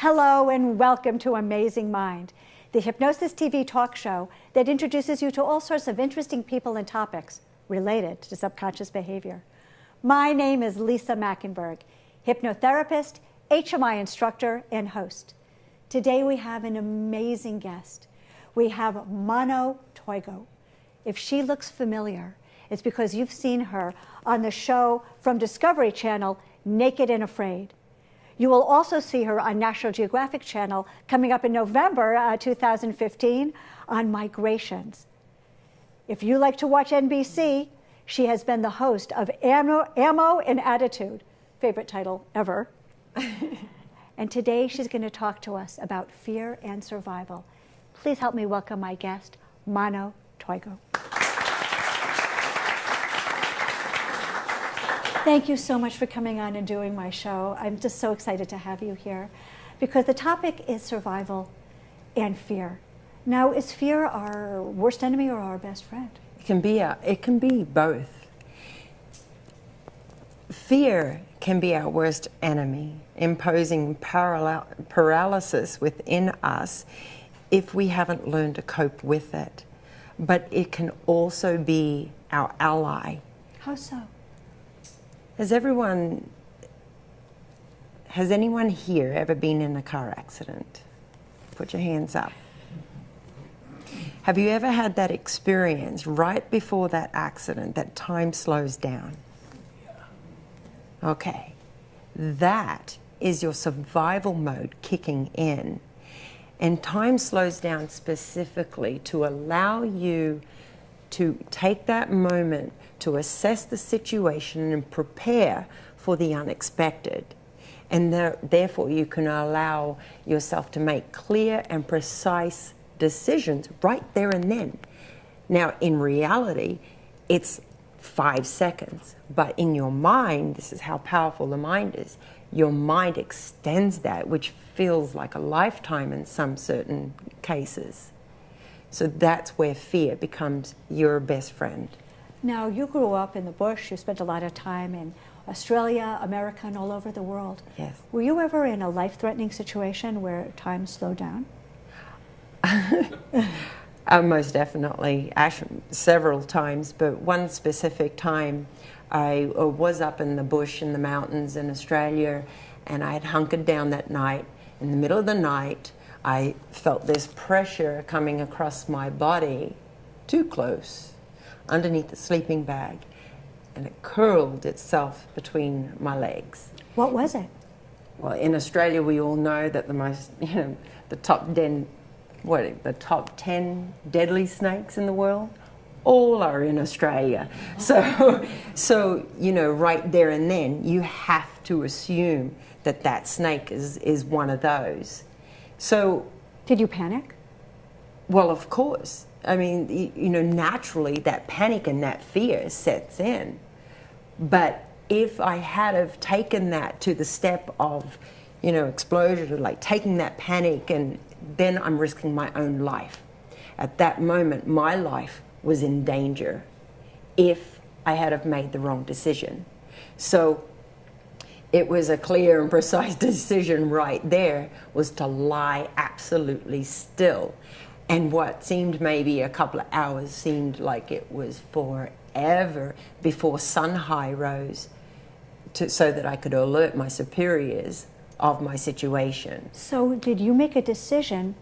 Hello and welcome to Amazing Mind, the Hypnosis TV talk show that introduces you to all sorts of interesting people and topics related to subconscious behavior. My name is Lisa Machenberg, hypnotherapist, HMI instructor, and host. Today we have an amazing guest. We have Manu Toigo. If she looks familiar, it's because you've seen her on the show from Discovery Channel, Naked and Afraid. You will also see her on National Geographic Channel coming up in November 2015 on migrations. If you like to watch NBC, she has been the host of Ammo and Attitude, favorite title ever. And today she's going to talk to us about fear and survival. Please help me welcome my guest, Manu Toigo. Thank you so much for coming on and doing my show. I'm just so excited to have you here because the topic is survival and fear. Now, is fear our worst enemy or our best friend? It can be both. Fear can be our worst enemy, imposing paralysis within us if we haven't learned to cope with it. But it can also be our ally. How so? Has anyone here ever been in a car accident? Put your hands up. Have you ever had that experience right before that accident that time slows down? Okay. That is your survival mode kicking in. And time slows down specifically to allow you to take that moment to assess the situation and prepare for the unexpected. And therefore you can allow yourself to make clear and precise decisions right there and then. Now, in reality, it's 5 seconds, but in your mind, this is how powerful the mind is, your mind extends that, which feels like a lifetime in some certain cases. So that's where fear becomes your best friend. Now, you grew up in the bush. You spent a lot of time in Australia, America, and all over the world. Yes. Were you ever in a life-threatening situation where time slowed down? Most definitely, actually several times, but one specific time I was up in the bush in the mountains in Australia, and I had hunkered down that night. In the middle of the night, I felt this pressure coming across my body, too close, underneath the sleeping bag, and it curled itself between my legs. What was it? Well, in Australia, we all know that the top 10 deadly snakes in the world, all are in Australia. So right there and then, you have to assume that snake is one of those. So, did you panic? Well, of course. I mean, naturally that panic and that fear sets in. But if I had have taken that to the step of, exposure, like taking that panic, and then I'm risking my own life. At that moment, my life was in danger if I had have made the wrong decision. So it was a clear and precise decision right there, was to lie absolutely still. And what seemed maybe a couple of hours seemed like it was forever before sun high rose, so that I could alert my superiors of my situation. So did you make a decision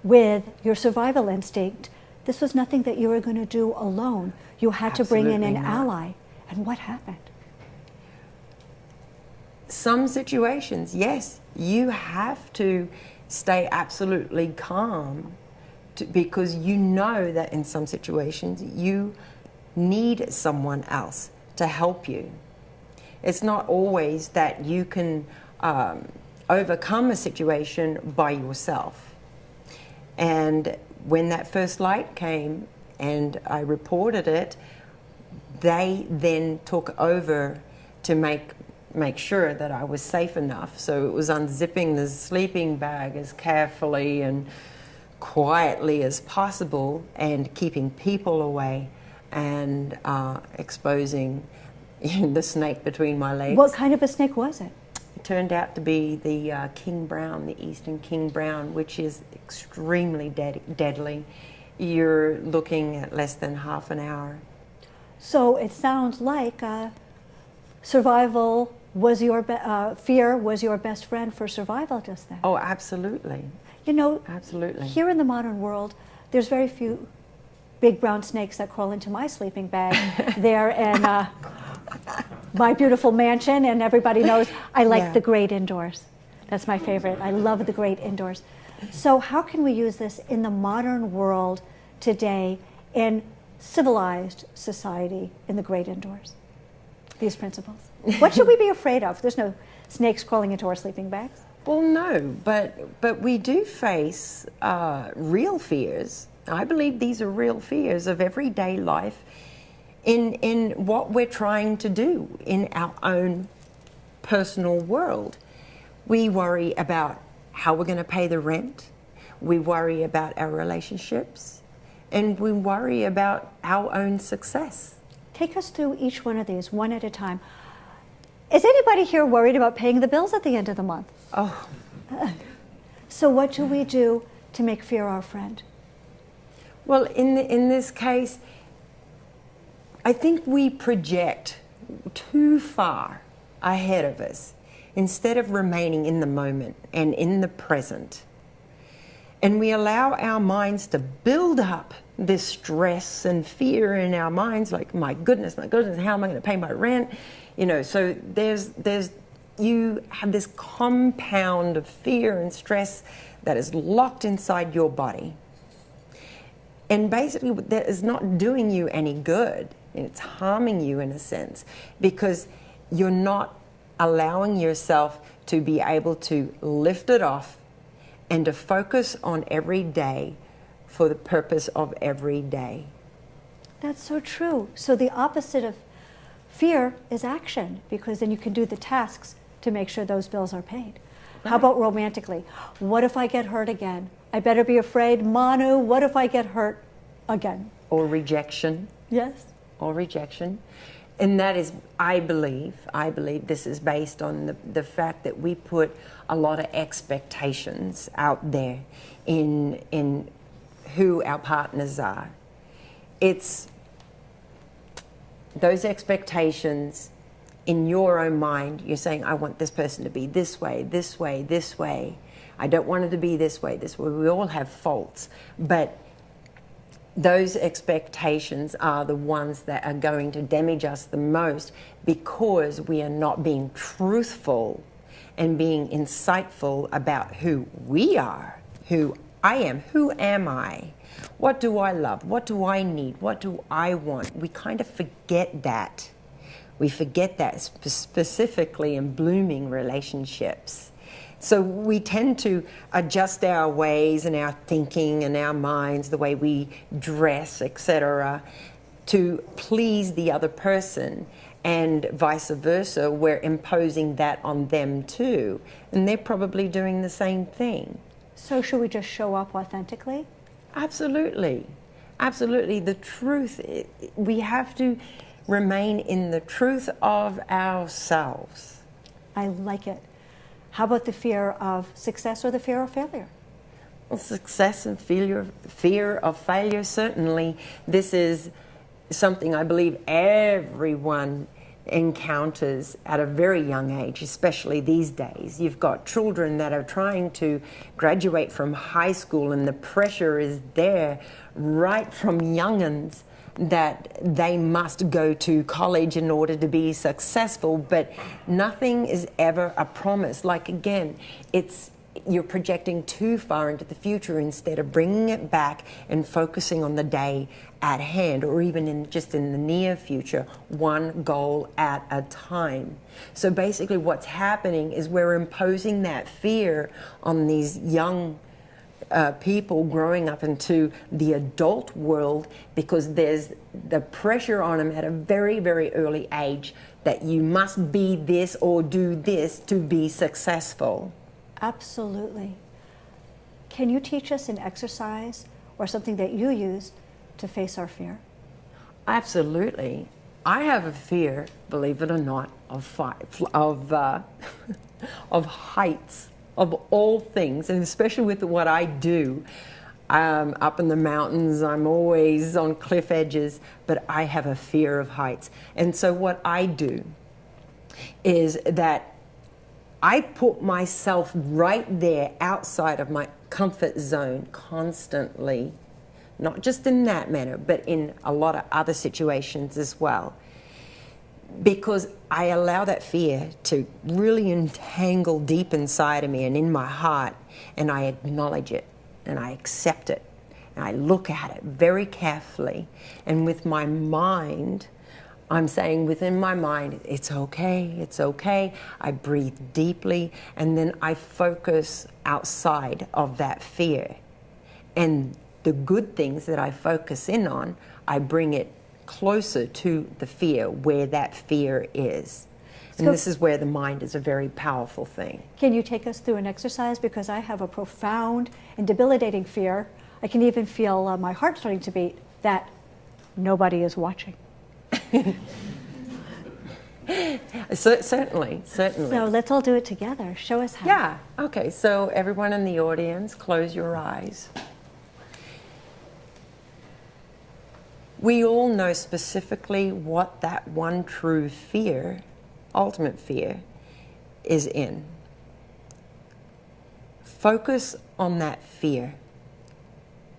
with your survival instinct? This was nothing that you were going to do alone. You had to bring in an ally. And what happened? Some situations, yes, you have to stay absolutely calm because you know that in some situations you need someone else to help you. It's not always that you can overcome a situation by yourself. And when that first light came and I reported it, they then took over to make sure that I was safe enough. So it was unzipping the sleeping bag as carefully and quietly as possible and keeping people away and exposing the snake between my legs. What kind of a snake was it? turned out to be the king brown, the eastern king brown, which is extremely deadly. You're looking at less than half an hour. So it sounds like survival was fear was your best friend for survival just then. Oh, absolutely. You know, absolutely. Here in the modern world, there's very few big brown snakes that crawl into my sleeping bag there in my beautiful mansion, and everybody knows I like the great indoors. That's my favorite. I love the great indoors. So how can we use this in the modern world today in civilized society in the great indoors? These principles. What should we be afraid of? There's no snakes crawling into our sleeping bags. Well, no, but we do face real fears. I believe these are real fears of everyday life in what we're trying to do in our own personal world. We worry about how we're going to pay the rent. We worry about our relationships. And we worry about our own success. Take us through each one of these, one at a time. Is anybody here worried about paying the bills at the end of the month? Oh. So what do we do to make fear our friend? Well, in this case, I think we project too far ahead of us instead of remaining in the moment and in the present. And we allow our minds to build up this stress and fear in our minds, like, my goodness, how am I going to pay my rent? You know, so you have this compound of fear and stress that is locked inside your body. And basically that is not doing you any good. And it's harming you in a sense, because you're not allowing yourself to be able to lift it off and to focus on every day for the purpose of every day. That's so true. So the opposite of fear is action, because then you can do the tasks to make sure those bills are paid. Right. How about romantically? What if I get hurt again? I better be afraid. Manu, what if I get hurt again? Or rejection. Yes. Or rejection. And that is, I believe this is based on the fact that we put a lot of expectations out there in who our partners are. It's those expectations in your own mind. You're saying, I want this person to be this way, this way, this way. I don't want it to be this way, this way. We all have faults, but those expectations are the ones that are going to damage us the most, because we are not being truthful and being insightful about who we are, who I am, who am I, what do I love, what do I need, what do I want. We kind of forget that. We forget that specifically in blooming relationships. So we tend to adjust our ways and our thinking and our minds, the way we dress, etc., to please the other person, and vice versa. We're imposing that on them too, and they're probably doing the same thing. So should we just show up authentically? Absolutely. Absolutely. The truth, we have to remain in the truth of ourselves. I like it. How about the fear of success or the fear of failure? Well, success and fear of failure, certainly. This is something I believe everyone encounters at a very young age, especially these days. You've got children that are trying to graduate from high school, and the pressure is there right from young'uns that they must go to college in order to be successful, but nothing is ever a promise. Like, again, you're projecting too far into the future instead of bringing it back and focusing on the day at hand, or even just in the near future, one goal at a time. So basically what's happening is we're imposing that fear on these young people growing up into the adult world, because there's the pressure on them at a very, very early age that you must be this or do this to be successful. Absolutely. Can you teach us an exercise or something that you use to face our fear? Absolutely. I have a fear, believe it or not, of of heights, of all things, and especially with what I do. Up in the mountains, I'm always on cliff edges, but I have a fear of heights. And so what I do is that I put myself right there outside of my comfort zone constantly, not just in that manner, but in a lot of other situations as well. Because I allow that fear to really entangle deep inside of me and in my heart, and I acknowledge it. And I accept it, and I look at it very carefully. And with my mind, I'm saying within my mind, it's okay, it's okay. I breathe deeply, and then I focus outside of that fear. And the good things that I focus in on, I bring it closer to the fear, where that fear is. And this is where the mind is a very powerful thing. Can you take us through an exercise? Because I have a profound and debilitating fear. I can even feel my heart starting to beat, that nobody is watching. Certainly. So let's all do it together. Show us how. Yeah, okay. So everyone in the audience, close your eyes. We all know specifically what that one true fear, ultimate fear, is in. Focus on that fear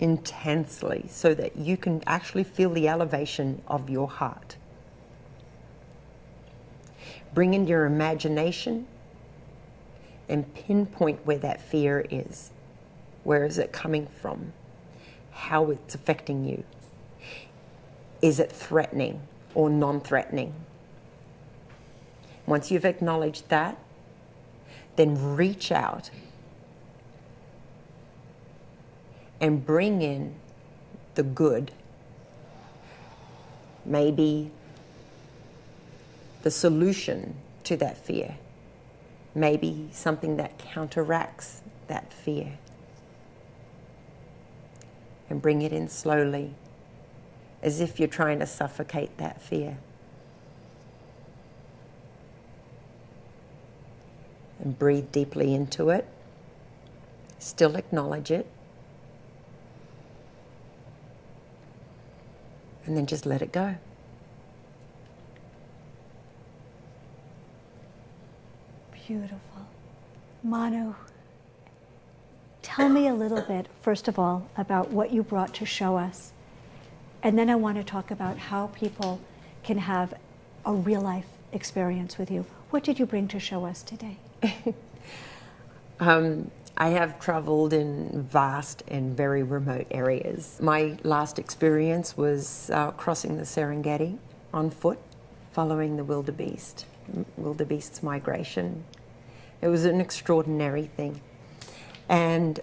intensely so that you can actually feel the elevation of your heart. Bring in your imagination and pinpoint where that fear is. Where is it coming from? How it's affecting you. Is it threatening or non-threatening? Once you've acknowledged that, then reach out and bring in the good. Maybe the solution to that fear. Maybe something that counteracts that fear. And bring it in slowly, as if you're trying to suffocate that fear. And breathe deeply into it. Still acknowledge it. And then just let it go. Beautiful. Manu, tell me a little bit, first of all, about what you brought to show us. And then I want to talk about how people can have a real life experience with you. What did you bring to show us today? I have traveled in vast and very remote areas. My last experience was crossing the Serengeti on foot, following the wildebeest's migration. It was an extraordinary thing. And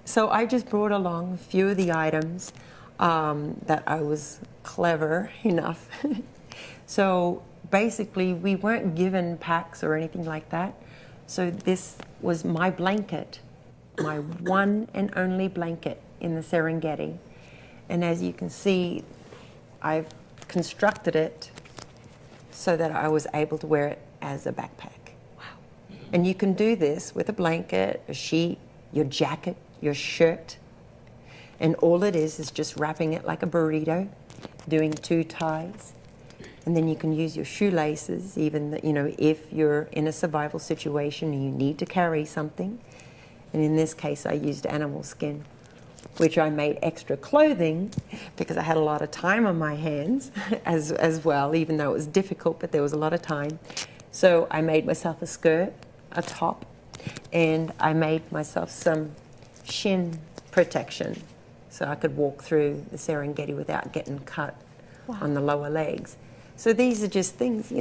so I just brought along a few of the items that I was clever enough. So basically, we weren't given packs or anything like that. So this was my blanket, my one and only blanket in the Serengeti. And as you can see, I've constructed it so that I was able to wear it as a backpack. Wow. And you can do this with a blanket, a sheet, your jacket, your shirt. And all it is just wrapping it like a burrito, doing 2 ties. And then you can use your shoelaces, even, if you're in a survival situation and you need to carry something. And in this case, I used animal skin, which I made extra clothing because I had a lot of time on my hands as well, even though it was difficult, but there was a lot of time. So I made myself a skirt, a top, and I made myself some shin protection so I could walk through the Serengeti without getting cut on the lower legs. So these are just things,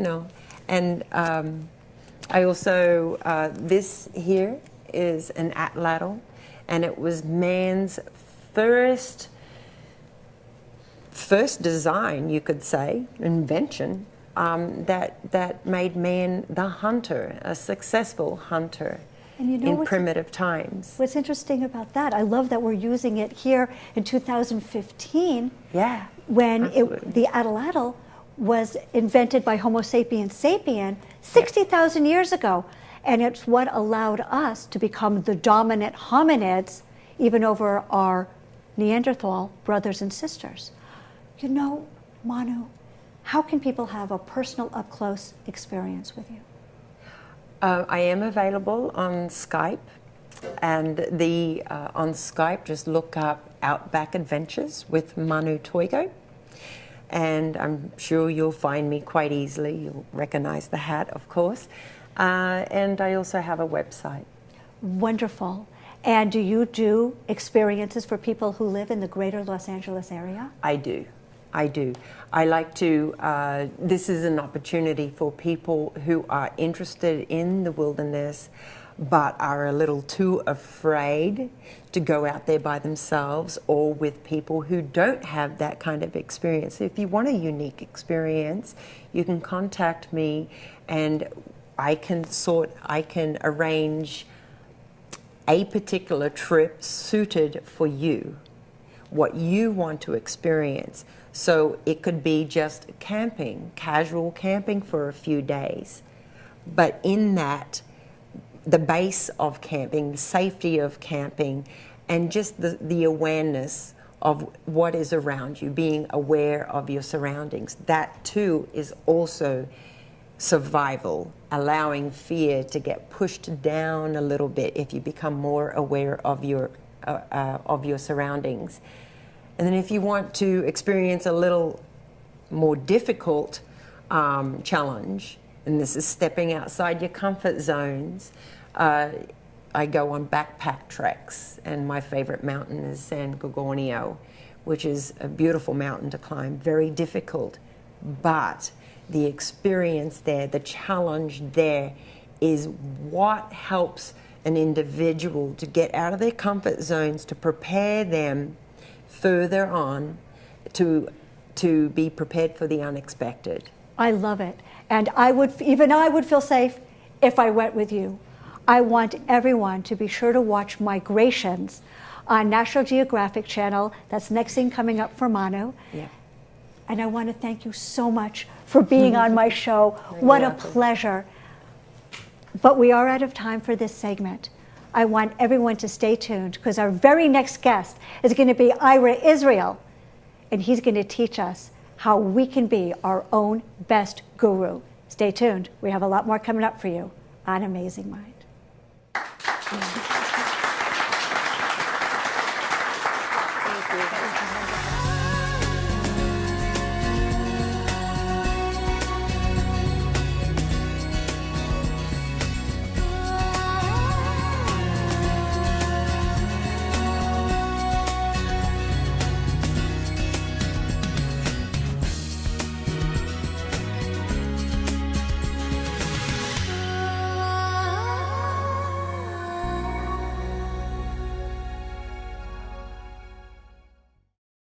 And I also, this here is an atlatl, and it was man's first design, you could say, invention, that made man the hunter, a successful hunter. And in primitive times. What's interesting about that, I love that we're using it here in 2015. Yeah, when the atlatl was invented by Homo sapiens sapien 60,000 years ago. And it's what allowed us to become the dominant hominids, even over our Neanderthal brothers and sisters. You know, Manu, how can people have a personal up-close experience with you? I am available on Skype, and on Skype, just look up Outback Adventures with Manu Toigo, and I'm sure you'll find me quite easily. You'll recognize the hat, of course, and I also have a website. Wonderful. And do you do experiences for people who live in the greater Los Angeles area? I do. I do. I like to, this is an opportunity for people who are interested in the wilderness but are a little too afraid to go out there by themselves or with people who don't have that kind of experience. If you want a unique experience, you can contact me and I can arrange a particular trip suited for you, what you want to experience. So it could be just camping, casual camping for a few days. But in that, the base of camping, the safety of camping, and just the awareness of what is around you, being aware of your surroundings. That too is also survival, allowing fear to get pushed down a little bit if you become more aware of your surroundings. And then if you want to experience a little more difficult challenge, and this is stepping outside your comfort zones, I go on backpack treks, and my favorite mountain is San Gorgonio, which is a beautiful mountain to climb, very difficult, but the experience there, the challenge there is what helps an individual to get out of their comfort zones, to prepare them further on to be prepared for the unexpected. I love it. And I would feel safe if I went with you. I want everyone to be sure to watch Migrations on National Geographic Channel. That's the next thing coming up for Manu. Yeah. And I want to thank you so much for being on my show. What a pleasure. But we are out of time for this segment. I want everyone to stay tuned because our very next guest is going to be Ira Israel, and he's going to teach us how we can be our own best guru. Stay tuned. We have a lot more coming up for you on Amazing Mind.